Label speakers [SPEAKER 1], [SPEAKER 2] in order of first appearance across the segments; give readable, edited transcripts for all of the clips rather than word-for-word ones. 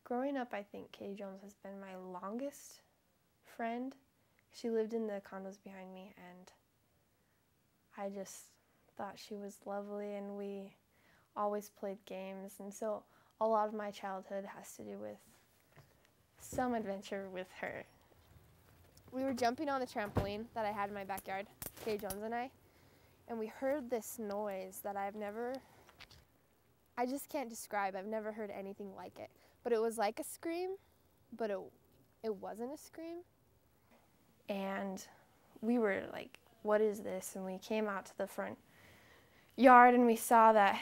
[SPEAKER 1] Growing up, I think Katie Jones has been my longest friend. She lived in the condos behind me, and I just thought she was lovely, and we always played games, and so a lot of my childhood has to do with some adventure with her. We were jumping on the trampoline that I had in my backyard, Katie Jones and I, and we heard this noise that I just can't describe. I've never heard anything like it. But it was like a scream, but it wasn't a scream. And we were like, what is this? And we came out to the front yard and we saw that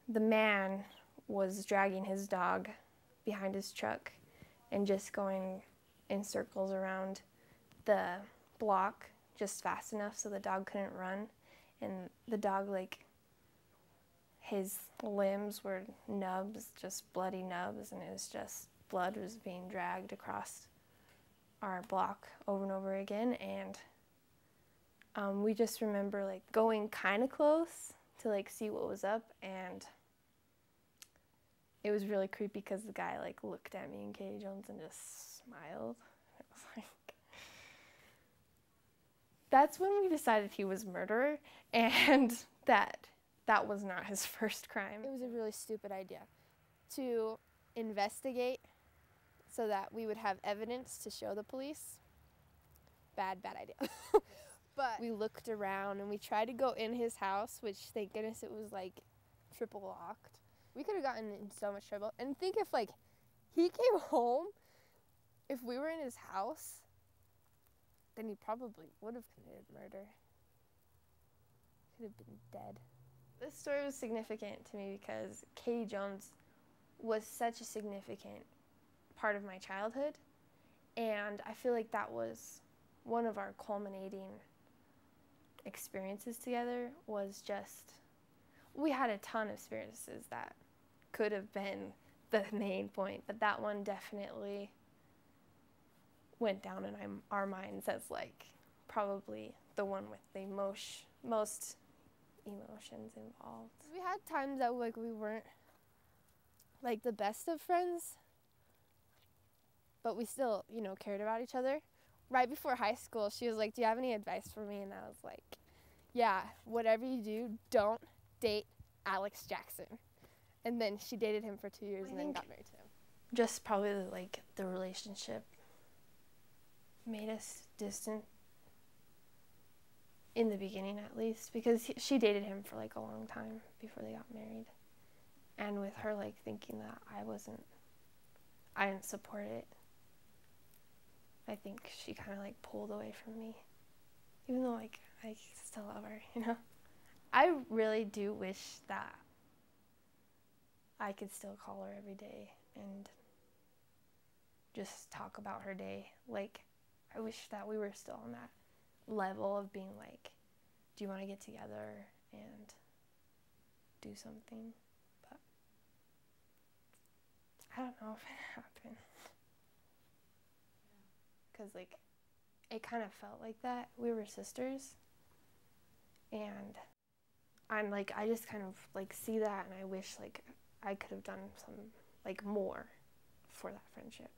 [SPEAKER 1] the man was dragging his dog behind his truck and just going in circles around the block just fast enough so the dog couldn't run. And the dog, like, his limbs were nubs, just bloody nubs, and it was just blood was being dragged across our block over and over again. And we just remember like going kind of close to like see what was up, and it was really creepy because the guy like looked at me and Katie Jones and just smiled. It was like, that's when we decided he was a murderer, and that was not his first crime. It was a really stupid idea to investigate so that we would have evidence to show the police. Bad idea. But we looked around and we tried to go in his house, which thank goodness it was like triple locked. We could have gotten in so much trouble. And think if like he came home, if we were in his house, then he probably would have committed murder. Could have been dead. This story was significant to me because Katie Jones was such a significant part of my childhood, and I feel like that was one of our culminating experiences together. Was just, we had a ton of experiences that could have been the main point, but that one definitely went down in our minds as like probably the one with the most emotions involved. We had times that like we weren't like the best of friends, but we still, you know, cared about each other. Right before high school, she was like, do you have any advice for me? And I was like, yeah, whatever you do, don't date Alex Jackson. And then she dated him for 2 years and then got married to him. Just probably like the relationship made us distant. In the beginning, at least, because she dated him for like a long time before they got married. And with her like thinking that I didn't support it, I think she kind of like pulled away from me. Even though like I still love her, you know? I really do wish that I could still call her every day and just talk about her day. Like, I wish that we were still on that level of being like, do you want to get together and do something? But I don't know if it happened. Because like it kind of felt like that. We were sisters, and I just kind of like see that, and I wish like I could have done some like more for that friendship.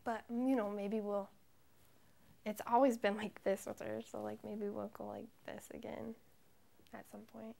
[SPEAKER 1] But you know, maybe it's always been like this with her, so like maybe we'll go like this again at some point.